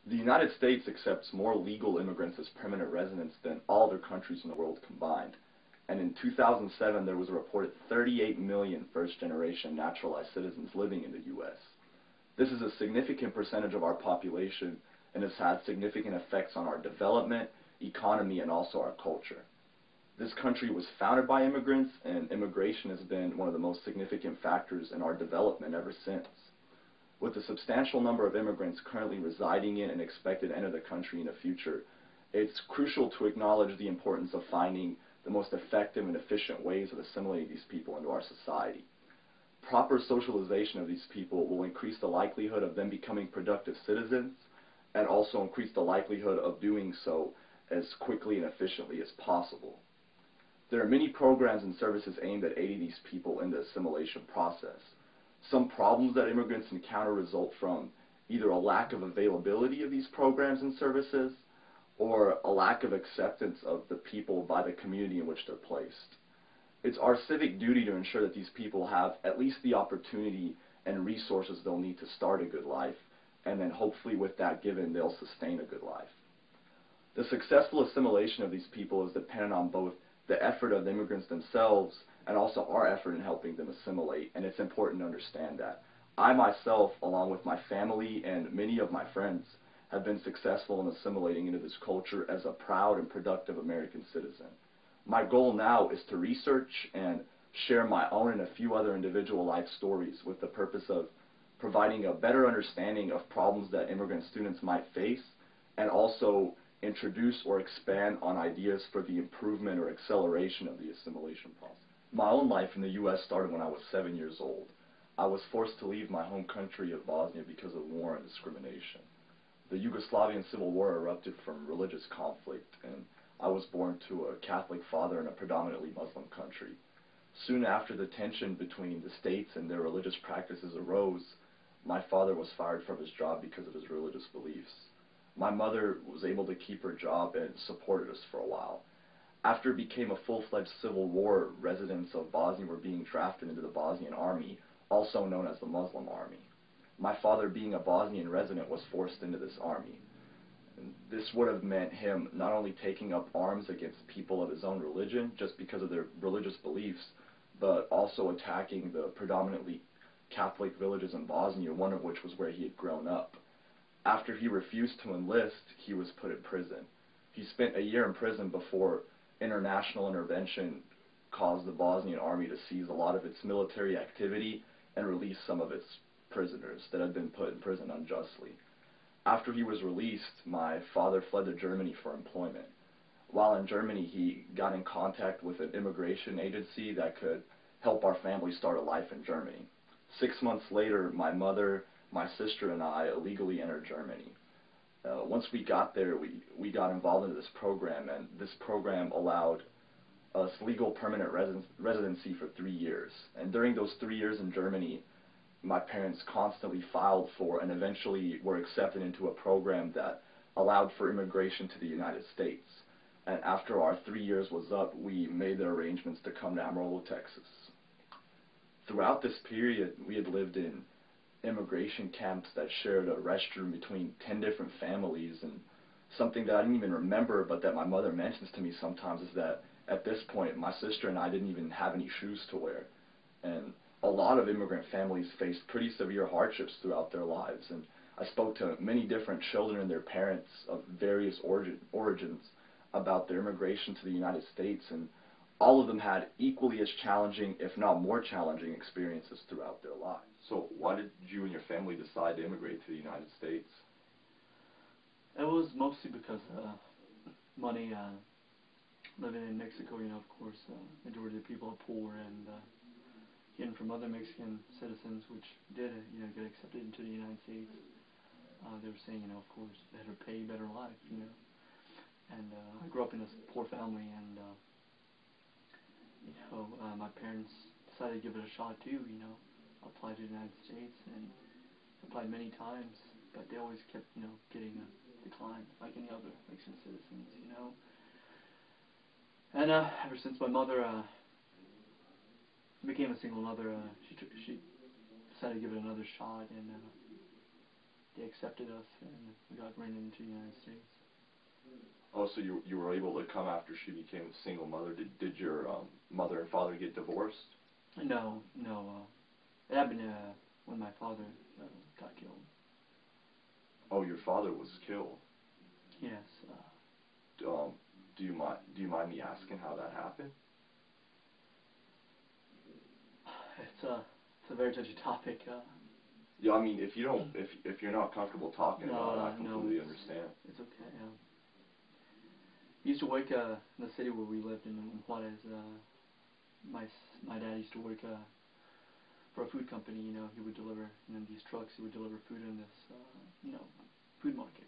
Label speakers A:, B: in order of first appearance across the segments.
A: The United States accepts more legal immigrants as permanent residents than all other countries in the world combined. And in 2007, there was a reported 38 million first-generation naturalized citizens living in the U.S. This is a significant percentage of our population and has had significant effects on our development, economy, and also our culture. This country was founded by immigrants, and immigration has been one of the most significant factors in our development ever since. With a substantial number of immigrants currently residing in and expected to enter the country in the future, it's crucial to acknowledge the importance of finding the most effective and efficient ways of assimilating these people into our society. Proper socialization of these people will increase the likelihood of them becoming productive citizens and also increase the likelihood of doing so as quickly and efficiently as possible. There are many programs and services aimed at aiding these people in the assimilation process. Some problems that immigrants encounter result from either a lack of availability of these programs and services or a lack of acceptance of the people by the community in which they're placed. It's our civic duty to ensure that these people have at least the opportunity and resources they'll need to start a good life, and then hopefully with that given, they'll sustain a good life. The successful assimilation of these people is dependent on both the effort of the immigrants themselves and also our effort in helping them assimilate, and it's important to understand that. I myself, along with my family and many of my friends, have been successful in assimilating into this culture as a proud and productive American citizen. My goal now is to research and share my own and a few other individual life stories with the purpose of providing a better understanding of problems that immigrant students might face, and also introduce or expand on ideas for the improvement or acceleration of the assimilation process. My own life in the U.S. started when I was 7 years old. I was forced to leave my home country of Bosnia because of war and discrimination. The Yugoslavian Civil War erupted from religious conflict, and I was born to a Catholic father in a predominantly Muslim country. Soon after the tension between the states and their religious practices arose, my father was fired from his job because of his religious beliefs. My mother was able to keep her job and supported us for a while. After it became a full-fledged civil war, residents of Bosnia were being drafted into the Bosnian army, also known as the Muslim army. My father, being a Bosnian resident, was forced into this army. And this would have meant him not only taking up arms against people of his own religion just because of their religious beliefs, but also attacking the predominantly Catholic villages in Bosnia, one of which was where he had grown up. After he refused to enlist, he was put in prison. He spent a year in prison before international intervention caused the Bosnian army to seize a lot of its military activity and release some of its prisoners that had been put in prison unjustly. After he was released, my father fled to Germany for employment. While in Germany, he got in contact with an immigration agency that could help our family start a life in Germany. 6 months later, my mother, my sister, and I illegally entered Germany. Once we got there, we got involved in this program, and this program allowed us legal permanent residency for 3 years. And during those 3 years in Germany, my parents constantly filed for and eventually were accepted into a program that allowed for immigration to the United States. And after our 3 years was up, we made the arrangements to come to Amarillo, Texas. Throughout this period, we had lived in immigration camps that shared a restroom between 10 different families, and something that I didn't even remember but that my mother mentions to me sometimes is that at this point my sister and I didn't even have any shoes to wear. And a lot of immigrant families faced pretty severe hardships throughout their lives, and I spoke to many different children and their parents of various origins about their immigration to the United States, and all of them had equally as challenging, if not more challenging, experiences throughout their lives. So why did you and your family decide to immigrate to the United States?
B: It was mostly because money. Living in Mexico, of course, majority of the people are poor, and hearing from other Mexican citizens which did, get accepted into the United States, they were saying, of course, better pay, better life, And I grew up in a poor family, and my parents decided to give it a shot too, applied to the United States and applied many times, but they always kept, getting a decline, like any other Mexican citizens, And ever since my mother became a single mother, she decided to give it another shot, and they accepted us, and we got granted into the United States.
A: Oh, so you were able to come after she became a single mother. Did your mother and father get divorced?
B: No, no. It happened when my father got killed.
A: Oh, your father was killed.
B: Yes.
A: Do you mind me asking how that happened?
B: It's a very touchy topic.
A: Yeah, I mean, if you're not comfortable talking about it, I completely understand.
B: It's okay. He used to work in the city where we lived in Juarez. My dad used to work for a food company. You know, he would deliver these trucks. He would deliver food in this food market.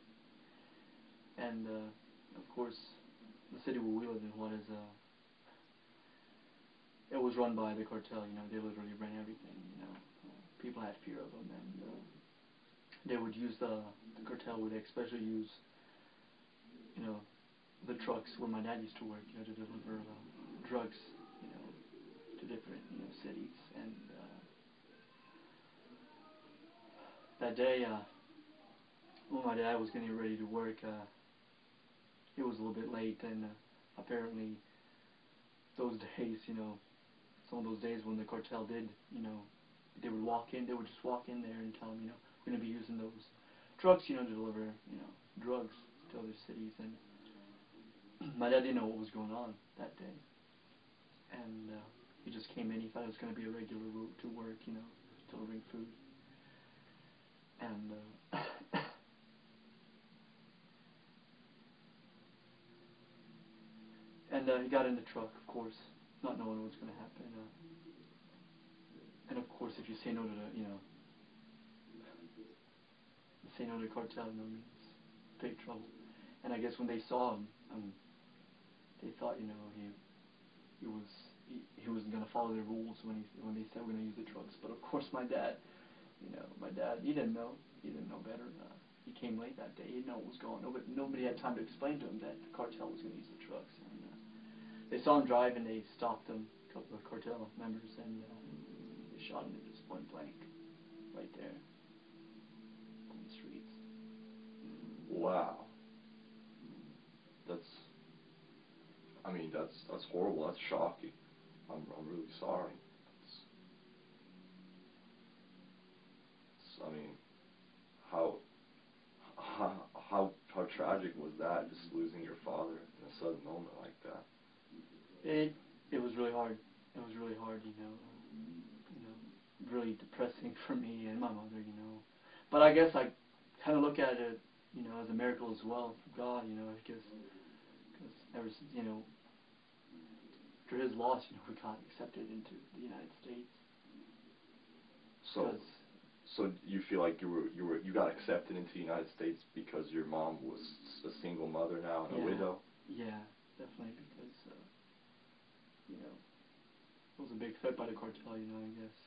B: And of course, the city where we lived in Juarez, it was run by the cartel. You know, they literally ran everything. You know, people had fear of them, and they would use the cartel would especially use the trucks where my dad used to work, to deliver drugs, to different cities. And that day, when my dad was getting ready to work, it was a little bit late, and apparently those days, some of those days when the cartel did, they would just walk in there and tell them, we're going to be using those trucks, to deliver, drugs to other cities. And my dad didn't know what was going on that day, and he just came in. He thought it was going to be a regular route to work, delivering food. And he got in the truck, of course, not knowing what was going to happen. And of course, if you say no to the cartel, means big trouble. And I guess when they saw him, they thought, he wasn't going to follow their rules when they said we're going to use the trucks. But of course, my dad, he didn't know. He didn't know better. He came late that day. He didn't know what was going on. Nobody had time to explain to him that the cartel was going to use the trucks. And they saw him drive, and they stopped him, a couple of cartel members, and they shot him at just point blank, right there on the streets.
A: Wow. That's horrible. That's shocking. I'm really sorry. I mean, how how tragic was that? Just losing your father in a sudden moment like that.
B: It was really hard. It was really hard, really depressing for me and my mother, But I guess I kind of look at it, as a miracle as well from God, I guess, because ever since, after his loss, we got accepted into the United States.
A: So you feel like you got accepted into the United States because your mom was a single mother now and a widow?
B: Yeah, definitely, because it was a big threat by the cartel, I guess.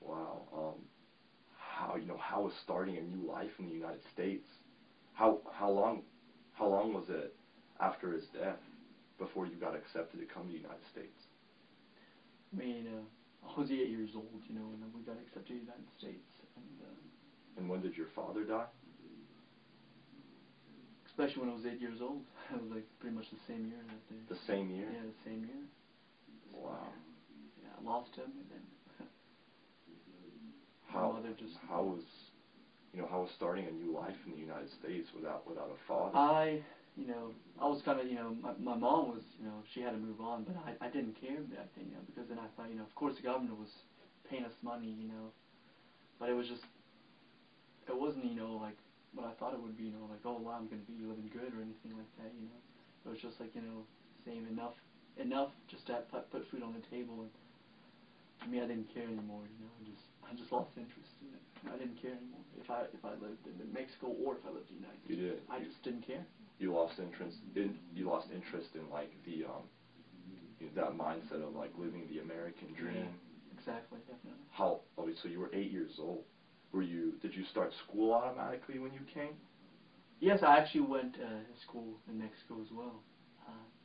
A: Wow. How was starting a new life in the United States? How long was it after his death before you got accepted to come to the United States?
B: I mean, I was 8 years old, and then we got accepted to the United States.
A: And when did your father die?
B: Especially when I was 8 years old. It was like pretty much the same year that day.
A: The same year?
B: Yeah, the same year.
A: Wow.
B: Yeah, I lost him, and then
A: How
B: my mother just...
A: how was starting a new life in the United States without a father?
B: I was kind of, my mom was, she had to move on, but I didn't care back then, because then I thought, of course the government was paying us money, but it was just, it wasn't, like what I thought it would be, like, oh, wow, I'm going to be living good or anything like that, It was just like, saying enough just to put food on the table, and to me, I didn't care anymore, I just lost interest in it. I didn't care anymore if I lived in Mexico or if I lived in the United States.
A: You did.
B: I just didn't care.
A: You lost interest in like the that mindset of like living the American dream.
B: Yeah, exactly, definitely.
A: So you were 8 years old. Did you start school automatically when you came?
B: Yes, I actually went to school in Mexico as well.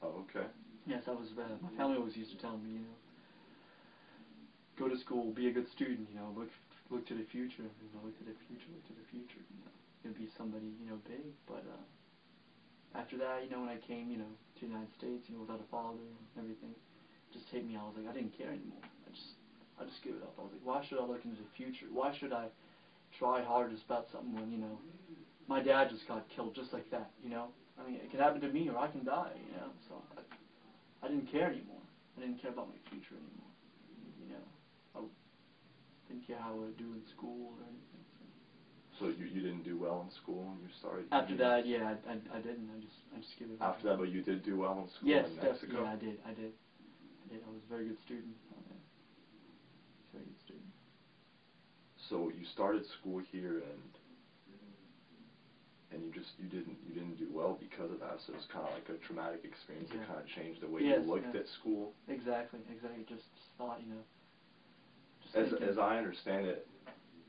A: Oh, okay.
B: Yes, I was. My family always used to tell me, go to school, be a good student, look look to the future, look to the future, it'd be somebody, big, but, after that, when I came, to the United States, without a father and everything, it just hit me. I was like, I didn't care anymore. I just gave it up. I was like, why should I look into the future? Why should I try hard to about something when, my dad just got killed just like that, I mean, it can happen to me or I can die, so I didn't care anymore. I didn't care about my future anymore, I didn't care how I would do in school or anything.
A: So you didn't do well in school when you started?
B: After that, yeah, I didn't. I just gave it up.
A: After that, but you did do well in school
B: yes,
A: in Mexico?
B: Yeah, I did. I was a very good student. Very good student.
A: So you started school here and you didn't do well because of that. So it was kind of like a traumatic experience that kind of changed the way you looked at school.
B: Exactly. Just thought,
A: As I understand it,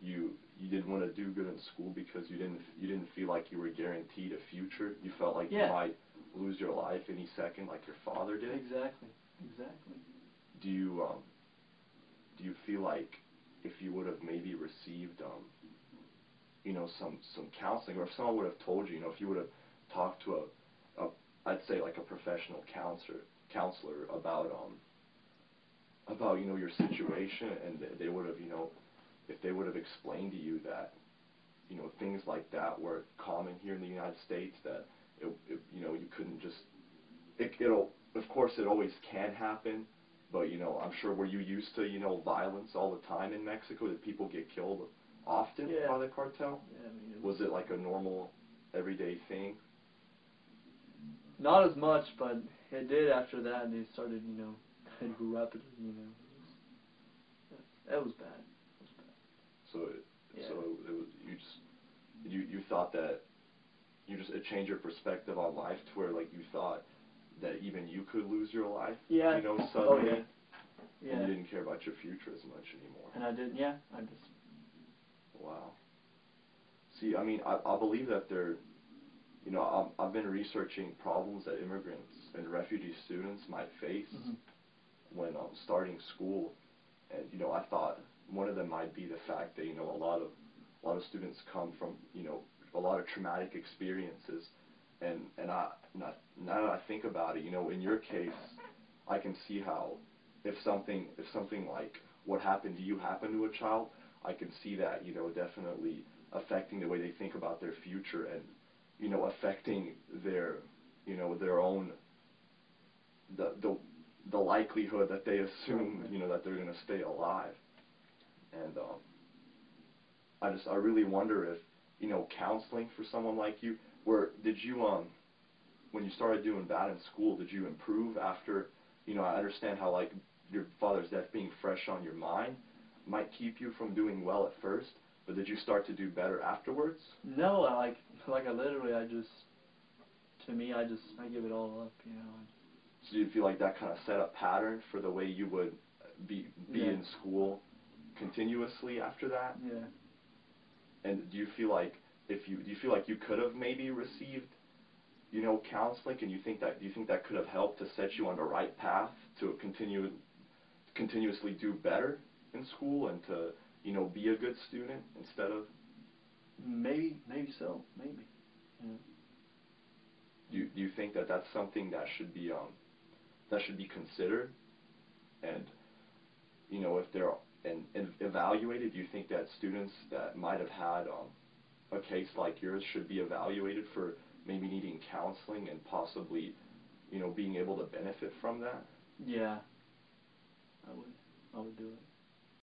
A: you didn't want to do good in school because you didn't feel like you were guaranteed a future. You felt like you might lose your life any second, like your father did.
B: Exactly.
A: Do you feel like if you would have maybe received some counseling, or if someone would have told you, if you would have talked to I'd say like a professional counselor about your situation, and they would have, if they would have explained to you that, things like that were common here in the United States, that you couldn't just, it'll, of course it always can happen, but I'm sure, were you used to violence all the time in Mexico? Did people get killed often by the cartel?
B: Yeah, I mean,
A: was it like a normal everyday thing?
B: Not as much, but it did after that, and they started, it grew rapidly, It was bad.
A: So it was, you thought that it changed your perspective on life to where, like, you thought that even you could lose your life, suddenly.
B: Oh, yeah.
A: And you didn't care about your future as much anymore.
B: And I did, I just.
A: Wow. See, I mean, I believe that I've been researching problems that immigrants and refugee students might face when starting school, and I thought one of them might be the fact that a lot of students come from a lot of traumatic experiences, and now that I think about it, in your case, I can see how if something like what happened to you happened to a child, I can see that definitely affecting the way they think about their future, and affecting their their own the likelihood that they assume that they're going to stay alive. And I really wonder if counseling for someone like you, did you when you started doing bad in school, did you improve after? I understand how, like, your father's death being fresh on your mind might keep you from doing well at first, but did you start to do better afterwards?
B: No, I literally, I give it all up,
A: So do you feel like that kind of set a pattern for the way you would be in school continuously after that?
B: Yeah.
A: And do you feel like you could have maybe received counseling, and do you think that could have helped to set you on the right path to continuously do better in school, and to be a good student instead of?
B: Maybe so, maybe.
A: Do you think that that's something that should be considered, and if they're and evaluated? Do you think that students that might have had a case like yours should be evaluated for maybe needing counseling and possibly being able to benefit from that?
B: Yeah, I would do it.